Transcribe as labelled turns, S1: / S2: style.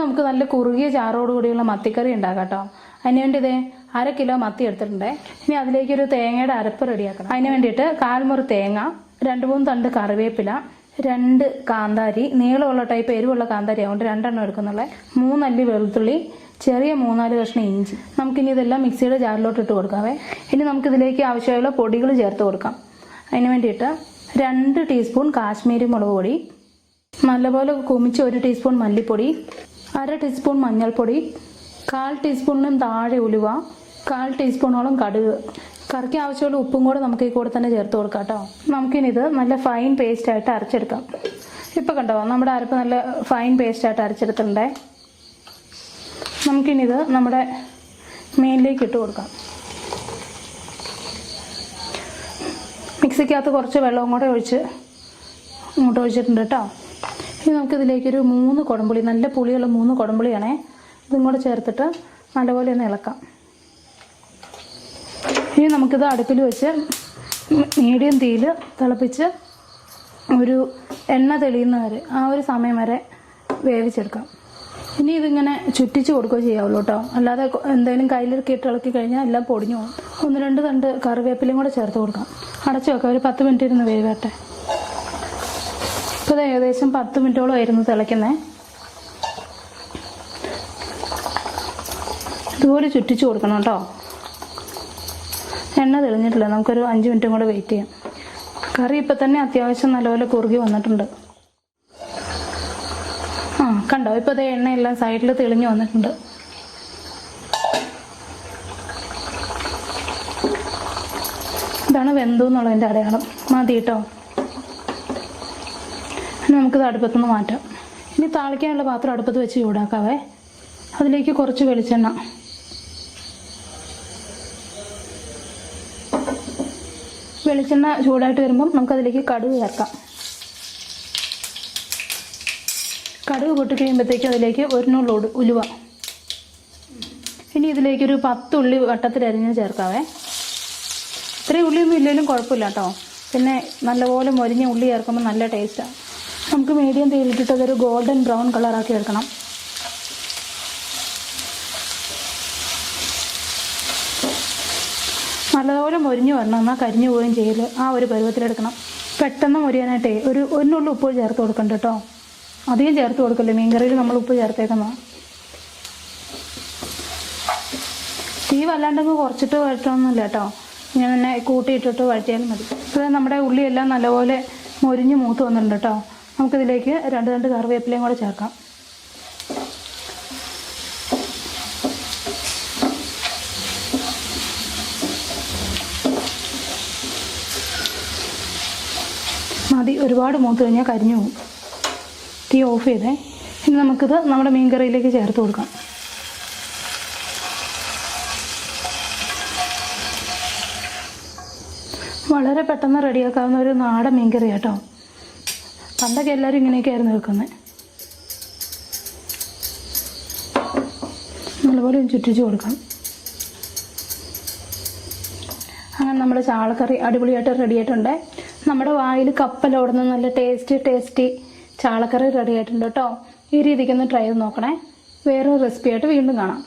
S1: നമുക്ക് നല്ല കുറുകിയ ചാറോടുകൂടിയുള്ള മത്തിക്കറി ഉണ്ടാക്കാം കേട്ടോ. അതിന് വേണ്ടി ഇതേ 1/2 കിലോ മത്തി എടുത്തിട്ടുണ്ട്. ഇനി അതിലേക്കൊരു തേങ്ങയുടെ അരപ്പ് റെഡിയാക്കണം. അതിന് വേണ്ടിയിട്ട് 1/4 മുറി തേങ്ങ, 2-3 തണ്ട് കറിവേപ്പില, 2 കാന്താരി, നീളമുള്ള ടൈപ്പ് എരിവുള്ള കാന്താരി അതുകൊണ്ട് 2 എണ്ണം എടുക്കുന്നുള്ളത്, 3 അല്ലി വെളുത്തുള്ളി, ചെറിയ 3-4 കഷ്ണം ഇഞ്ചി. നമുക്കിനി ഇതെല്ലാം മിക്സിയുടെ ജാറിലോട്ട് ഇട്ട് കൊടുക്കാവേ. ഇനി നമുക്കിതിലേക്ക് ആവശ്യമുള്ള പൊടികൾ ചേർത്ത് കൊടുക്കാം. അതിന് വേണ്ടിയിട്ട് 2 ടീസ്പൂൺ കാശ്മീരി മുളക് പൊടി, നല്ലപോലെ കുമിച്ച് 1 ടീസ്പൂൺ മല്ലിപ്പൊടി, 1/2 ടീസ്പൂൺ മഞ്ഞൾപ്പൊടി, 1/4 ടീസ്പൂണിനും താഴെ ഉലുവ, 1/4 ടീസ്പൂണോളം കടുക്. കറിക്ക് ആവശ്യമുള്ള ഉപ്പും കൂടെ നമുക്ക് ഈ കൂടെ തന്നെ ചേർത്ത് കൊടുക്കാം കേട്ടോ. നമുക്കിനി ഇത് നല്ല ഫൈൻ പേസ്റ്റ് ആയിട്ട് അരച്ചെടുക്കാം. ഇപ്പം കണ്ടോ നമ്മുടെ അരപ്പ് നല്ല ഫൈൻ പേസ്റ്റ് ആയിട്ട് അരച്ചെടുത്തിട്ടുണ്ടേ. നമുക്കിനി ഇത് നമ്മുടെ മീനിലേക്ക് ഇട്ട് കൊടുക്കാം. മിക്സിക്കകത്ത് കുറച്ച് വെള്ളവും കൂടെ ഇങ്ങോട്ട് ഒഴിച്ചിട്ടുണ്ട് കേട്ടോ. ഇനി നമുക്കിതിലേക്കൊരു 3 കുടംപുളി, നല്ല പുളിയുള്ള 3 കുടംപുളിയാണേ, ഇതും കൂടെ ചേർത്തിട്ട് നല്ലപോലെ ഒന്ന് ഇളക്കാം. ഇനി നമുക്കിത് അടുപ്പിൽ വെച്ച് മീഡിയം തീയിൽ തിളപ്പിച്ച് ഒരു എണ്ണ തെളിയുന്ന വരെ, ആ ഒരു സമയം വരെ വേവിച്ചെടുക്കാം. ഇനി ഇതിങ്ങനെ ചുറ്റിച്ച് കൊടുക്കുകയോ ചെയ്യാവുള്ളൂ കേട്ടോ, അല്ലാതെ എന്തെങ്കിലും കയ്യിലിറക്കി ഇട്ട് ഇളക്കി കഴിഞ്ഞാൽ എല്ലാം പൊടിഞ്ഞു പോകും. 1-2 തണ്ട് കറിവേപ്പിലയും കൂടെ ചേർത്ത് കൊടുക്കാം. അടച്ചു വെക്കാം, ഒരു 10 മിനിറ്റ് ഇരുന്ന് വേവട്ടെ. ഇപ്പോൾ ഏകദേശം 10 മിനിറ്റോളം ആയിരുന്നു തിളയ്ക്കുന്നത്. ഇതുപോലെ ചുറ്റിച്ച് കൊടുക്കണം കേട്ടോ. എണ്ണ തെളിഞ്ഞിട്ടില്ല, നമുക്കൊരു 5 മിനിറ്റും കൂടെ വെയിറ്റ് ചെയ്യാം. കറി ഇപ്പം തന്നെ അത്യാവശ്യം നല്ലപോലെ കുറുകി വന്നിട്ടുണ്ട്. കണ്ടോ, ഇപ്പോൾ അതേ എണ്ണയെല്ലാം സൈഡിൽ തെളിഞ്ഞു വന്നിട്ടുണ്ട്. ഇതാണ് വെന്തു എന്നുള്ളതിൻ്റെ അടയാളം. മതി കേട്ടോ. നമുക്കിത് അടുപ്പത്തുനിന്ന് മാറ്റാം. ഇനി താളിക്കാനുള്ള പാത്രം അടുപ്പത്ത് വെച്ച് ചൂടാക്കാവേ. അതിലേക്ക് കുറച്ച് വെളിച്ചെണ്ണ, വെളിച്ചെണ്ണ ചൂടായിട്ട് വരുമ്പം നമുക്കതിലേക്ക് കടുക് ചേർക്കാം. കടുക് പൊട്ടിക്കഴിയുമ്പോഴത്തേക്കും അതിലേക്ക് 1 നുള്ള് ഉലുവ. ഇനി ഇതിലേക്കൊരു 10 ഉള്ളി വട്ടത്തിലരിഞ്ഞ് ചേർക്കാവേ. ഇത്രയും ഉള്ളിയൊന്നും ഇല്ലെങ്കിലും കുഴപ്പമില്ല കേട്ടോ. പിന്നെ നല്ലപോലെ മൊരിഞ്ഞ ഉള്ളി ചേർക്കുമ്പോൾ നല്ല ടേസ്റ്റാണ്. നമുക്ക് മീഡിയം തീയിലിട്ടിട്ട് അതൊരു ഗോൾഡൻ ബ്രൗൺ കളറാക്കി എടുക്കണം. നല്ലപോലെ മൊരിഞ്ഞ് വരണം, എന്നാൽ കരിഞ്ഞു പോവുകയും ചെയ്യൽ. ആ ഒരു പരുവത്തിലെടുക്കണം. പെട്ടെന്ന് മൊരിയാനായിട്ടേ ഒരു നുള്ള് ഉപ്പ് ചേർത്ത് കൊടുക്കണ്ട കേട്ടോ. അധികം ചേർത്ത് കൊടുക്കല്ലേ, മീൻകറിയിൽ നമ്മൾ ഉപ്പ് ചേർത്തേക്കുന്ന. തീ വല്ലാണ്ടങ്ങ് കുറച്ചിട്ട് വഴറ്റണമെന്നില്ല കേട്ടോ, ഇങ്ങനെ തന്നെ കൂട്ടിയിട്ടിട്ട് വഴറ്റിയാലും മതി. ഇപ്പോൾ നമ്മുടെ ഉള്ളിയെല്ലാം നല്ലപോലെ മൊരിഞ്ഞ് മൂത്ത് വന്നിട്ടുണ്ട് കേട്ടോ. നമുക്കിതിലേക്ക് 2 തണ്ട് കറിവേപ്പിലയും കൂടെ ചേർക്കാം. മതി, ഒരുപാട് മൂത്ത് കഴിഞ്ഞാൽ കരിഞ്ഞു പോകും. തീ ഓഫ് ചെയ്തേ. ഇനി നമുക്കിത് നമ്മുടെ മീൻകറിയിലേക്ക് ചേർത്ത് കൊടുക്കാം. വളരെ പെട്ടെന്ന് റെഡിയാക്കാവുന്ന ഒരു നാടൻ മീൻകറി കേട്ടോ. പണ്ടൊക്കെ എല്ലാവരും ഇങ്ങനെയൊക്കെയായിരുന്നു വെക്കുന്നത്. നല്ലപോലെ ചുറ്റിച്ച് കൊടുക്കാം. അങ്ങനെ നമ്മുടെ ചാളക്കറി അടിപൊളിയായിട്ട് റെഡിയായിട്ടുണ്ട്. നമ്മുടെ വായിൽ കപ്പലോടുന്ന നല്ല ടേസ്റ്റി ചാളക്കറി റെഡി ആയിട്ടുണ്ട് കേട്ടോ. ഈ രീതിക്കൊന്ന് ട്രൈ ചെയ്ത് നോക്കണേ. വേറൊരു റെസിപ്പിയായിട്ട് വീണ്ടും കാണാം.